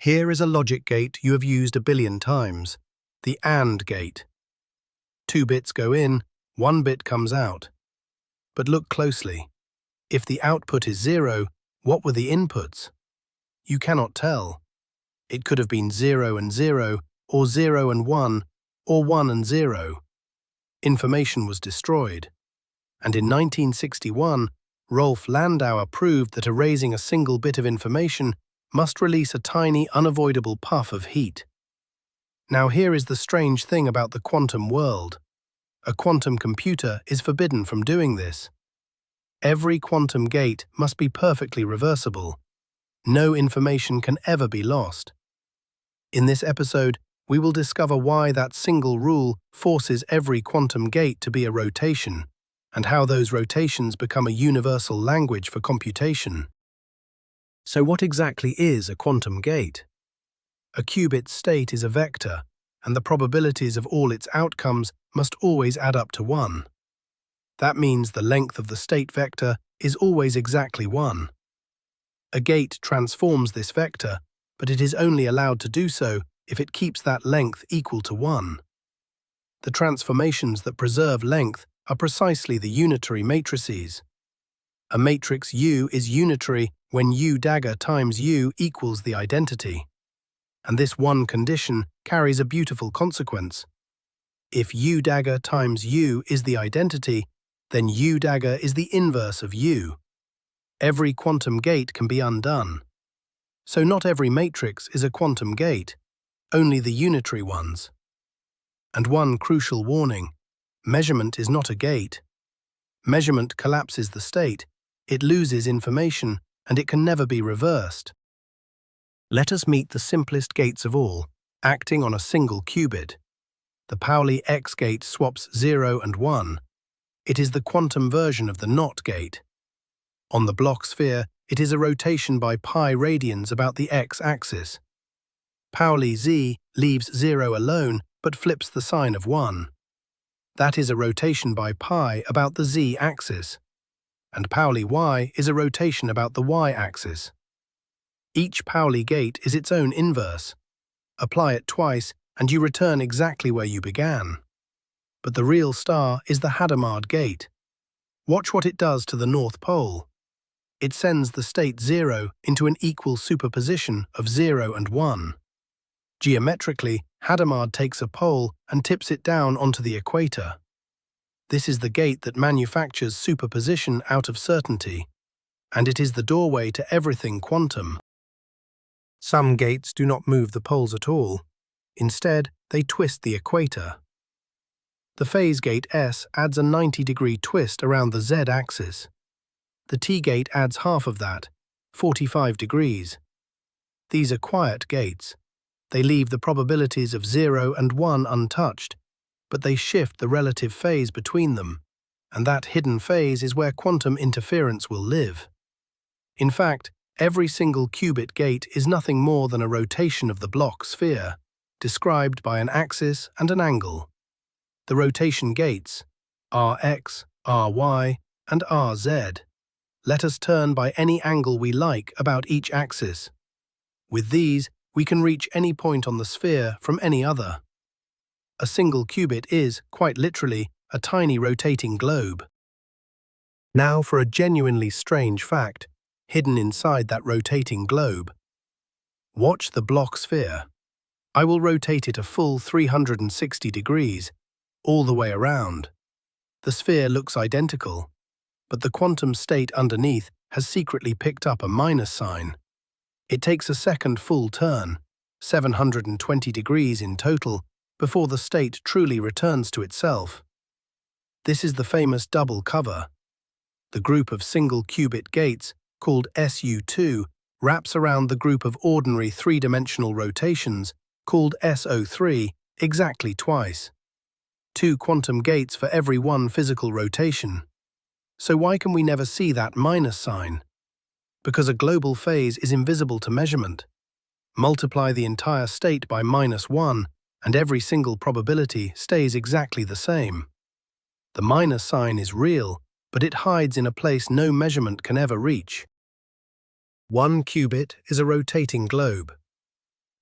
Here is a logic gate you have used a billion times, the AND gate. 2 bits go in, 1 bit comes out. But look closely. If the output is 0, what were the inputs? You cannot tell. It could have been 0 and 0, or 0 and 1, or 1 and 0. Information was destroyed. And in 1961, Rolf Landauer proved that erasing a single bit of information must release a tiny, unavoidable puff of heat. Now here is the strange thing about the quantum world. A quantum computer is forbidden from doing this. Every quantum gate must be perfectly reversible. No information can ever be lost. In this episode, we will discover why that single rule forces every quantum gate to be a rotation, and how those rotations become a universal language for computation. So what exactly is a quantum gate? A qubit state is a vector, and the probabilities of all its outcomes must always add up to 1. That means the length of the state vector is always exactly 1. A gate transforms this vector, but it is only allowed to do so if it keeps that length equal to 1. The transformations that preserve length are precisely the unitary matrices. A matrix U is unitary when U dagger times U equals the identity. And this one condition carries a beautiful consequence. If U dagger times U is the identity, then U dagger is the inverse of U. Every quantum gate can be undone. So not every matrix is a quantum gate, only the unitary ones. And one crucial warning: measurement is not a gate. Measurement collapses the state, it loses information, and it can never be reversed. Let us meet the simplest gates of all, acting on a single qubit. The Pauli X gate swaps 0 and 1. It is the quantum version of the NOT gate. On the Bloch-sphere, it is a rotation by pi radians about the x-axis. Pauli Z leaves 0 alone, but flips the sign of 1. That is a rotation by pi about the z-axis. And Pauli Y is a rotation about the y-axis. Each Pauli gate is its own inverse. Apply it twice, and you return exactly where you began. But the real star is the Hadamard gate. Watch what it does to the North Pole. It sends the state 0 into an equal superposition of 0 and 1. Geometrically, Hadamard takes a pole and tips it down onto the equator. This is the gate that manufactures superposition out of certainty, and it is the doorway to everything quantum. Some gates do not move the poles at all. Instead, they twist the equator. The phase gate S adds a 90-degree twist around the z-axis. The T gate adds half of that, 45 degrees. These are quiet gates. They leave the probabilities of 0 and 1 untouched, but they shift the relative phase between them, and that hidden phase is where quantum interference will live. In fact, every single qubit gate is nothing more than a rotation of the Bloch-sphere, described by an axis and an angle. The rotation gates, Rx, Ry, and Rz. Let us turn by any angle we like about each axis. With these, we can reach any point on the sphere from any other. A single qubit is, quite literally, a tiny rotating globe. Now for a genuinely strange fact, hidden inside that rotating globe. Watch the Bloch-sphere. I will rotate it a full 360 degrees, all the way around. The sphere looks identical, but the quantum state underneath has secretly picked up a minus sign. It takes a second full turn, 720 degrees in total, before the state truly returns to itself. This is the famous double cover. The group of single qubit gates, called SU2, wraps around the group of ordinary three-dimensional rotations, called SO3, exactly twice. 2 quantum gates for every 1 physical rotation. So why can we never see that minus sign? Because a global phase is invisible to measurement. Multiply the entire state by -1, and every single probability stays exactly the same. The minus sign is real, but it hides in a place no measurement can ever reach. 1 qubit is a rotating globe.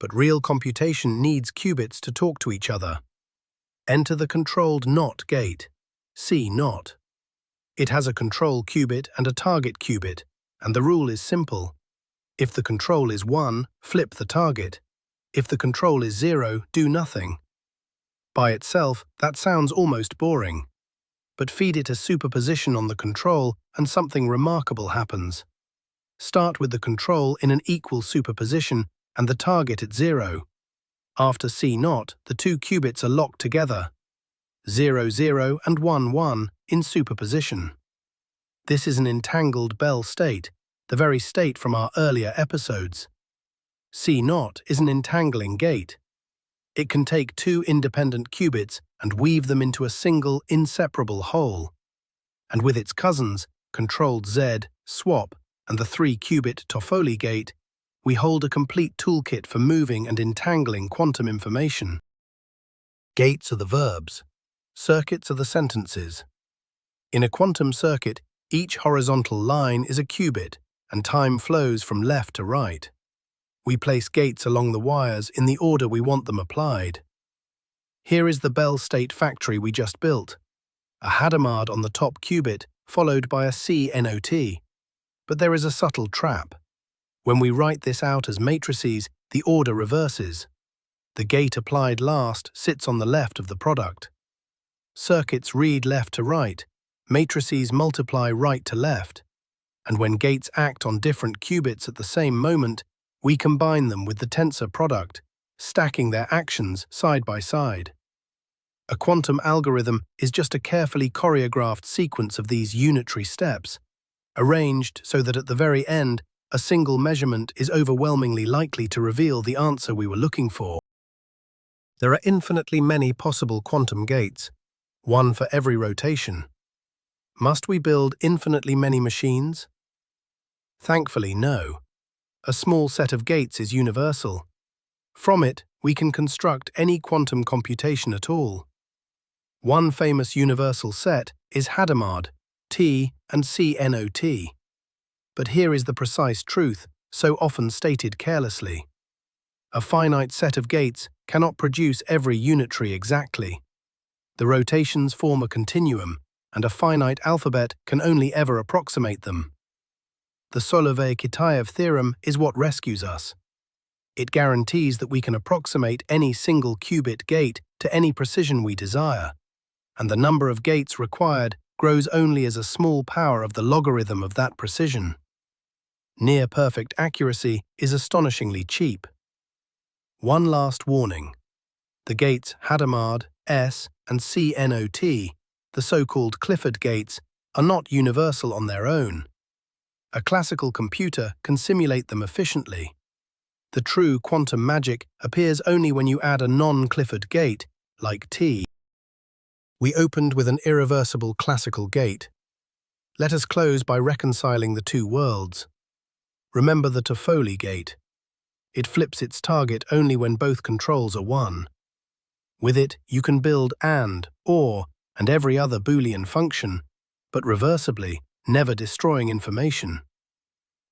but real computation needs qubits to talk to each other. Enter the controlled NOT gate, CNOT. It has a control qubit and a target qubit, and the rule is simple. If the control is 1, flip the target. If the control is 0, do nothing. By itself, that sounds almost boring. But feed it a superposition on the control and something remarkable happens. Start with the control in an equal superposition and the target at 0. After CNOT, the two qubits are locked together. 0, 0 and 1, 1 in superposition. This is an entangled Bell-state, the very state from our earlier episodes. CNOT is an entangling gate. It can take two independent qubits and weave them into a single, inseparable whole. And with its cousins, controlled Z, swap, and the 3-qubit Toffoli gate, we hold a complete toolkit for moving and entangling quantum information. Gates are the verbs. Circuits are the sentences. In a quantum circuit, each horizontal line is a qubit, and time flows from left to right. We place gates along the wires in the order we want them applied. Here is the Bell-state factory we just built. A Hadamard on the top qubit, followed by a CNOT. But there is a subtle trap. When we write this out as matrices, the order reverses. The gate applied last sits on the left of the product. Circuits read left to right, matrices multiply right to left. And when gates act on different qubits at the same moment, we combine them with the tensor product, stacking their actions side by side. A quantum algorithm is just a carefully choreographed sequence of these unitary steps, arranged so that at the very end, a single measurement is overwhelmingly likely to reveal the answer we were looking for. There are infinitely many possible quantum gates, one for every rotation. Must we build infinitely many machines? Thankfully, no. A small set of gates is universal. From it, we can construct any quantum computation at all. One famous universal set is Hadamard, T and CNOT. But here is the precise truth, so often stated carelessly. A finite set of gates cannot produce every unitary exactly. The rotations form a continuum, and a finite alphabet can only ever approximate them. The Solovay-Kitaev theorem is what rescues us. It guarantees that we can approximate any single qubit gate to any precision we desire, and the number of gates required grows only as a small power of the logarithm of that precision. Near-perfect accuracy is astonishingly cheap. One last warning. The gates Hadamard, S, and CNOT, the so-called Clifford gates, are not universal on their own. A classical computer can simulate them efficiently. The true quantum magic appears only when you add a non-Clifford gate, like T. We opened with an irreversible classical gate. Let us close by reconciling the two worlds. Remember the Toffoli gate. It flips its target only when both controls are 1. With it, you can build AND, OR, and every other Boolean function, but reversibly, never destroying information.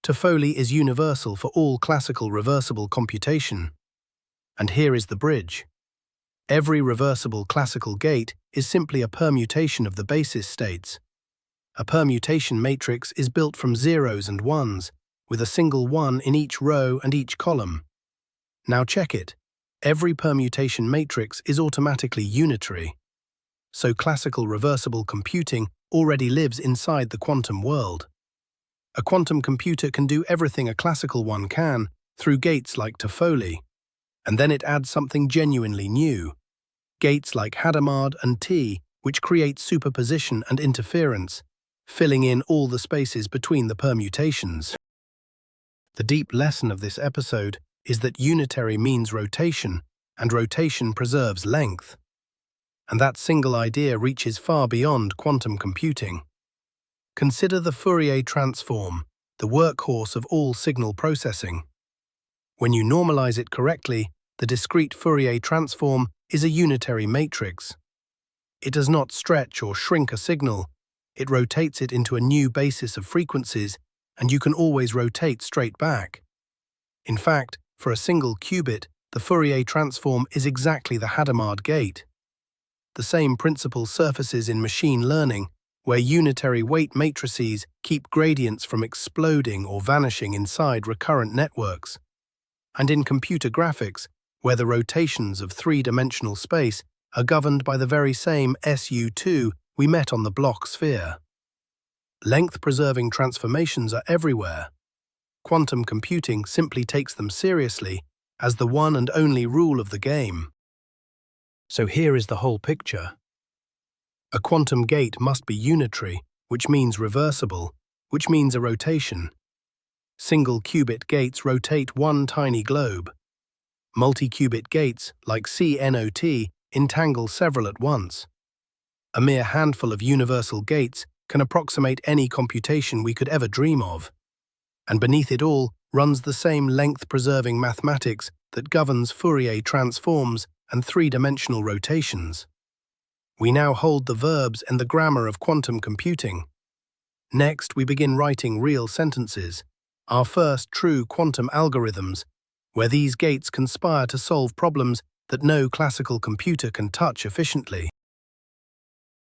Toffoli is universal for all classical reversible computation. And here is the bridge. Every reversible classical gate is simply a permutation of the basis states. A permutation matrix is built from zeros and ones, with a single 1 in each row and each column. Now check it. Every permutation matrix is automatically unitary. So classical reversible computing already lives inside the quantum world. A quantum computer can do everything a classical one can through gates like Toffoli, and then it adds something genuinely new. Gates like Hadamard and T, which create superposition and interference, filling in all the spaces between the permutations. The deep lesson of this episode is that unitary means rotation, and rotation preserves length. And that single idea reaches far beyond quantum computing. Consider the Fourier transform, the workhorse of all signal processing. When you normalize it correctly, the discrete Fourier transform is a unitary matrix. It does not stretch or shrink a signal, it rotates it into a new basis of frequencies, and you can always rotate straight back. In fact, for a single qubit, The Fourier transform is exactly the Hadamard gate. The same principle surfaces in machine learning, where unitary weight matrices keep gradients from exploding or vanishing inside recurrent networks, and in computer graphics, where the rotations of three-dimensional space are governed by the very same SU2 we met on the Bloch-sphere. Length-preserving transformations are everywhere. Quantum computing simply takes them seriously as the one and only rule of the game. So here is the whole picture. A quantum gate must be unitary, which means reversible, which means a rotation. Single-qubit gates rotate one tiny globe. Multi-qubit gates, like CNOT, entangle several at once. A mere handful of universal gates can approximate any computation we could ever dream of. And beneath it all runs the same length-preserving mathematics that governs Fourier transforms and three-dimensional rotations. We now hold the verbs and the grammar of quantum computing. Next, we begin writing real sentences, our first true quantum algorithms, where these gates conspire to solve problems that no classical computer can touch efficiently.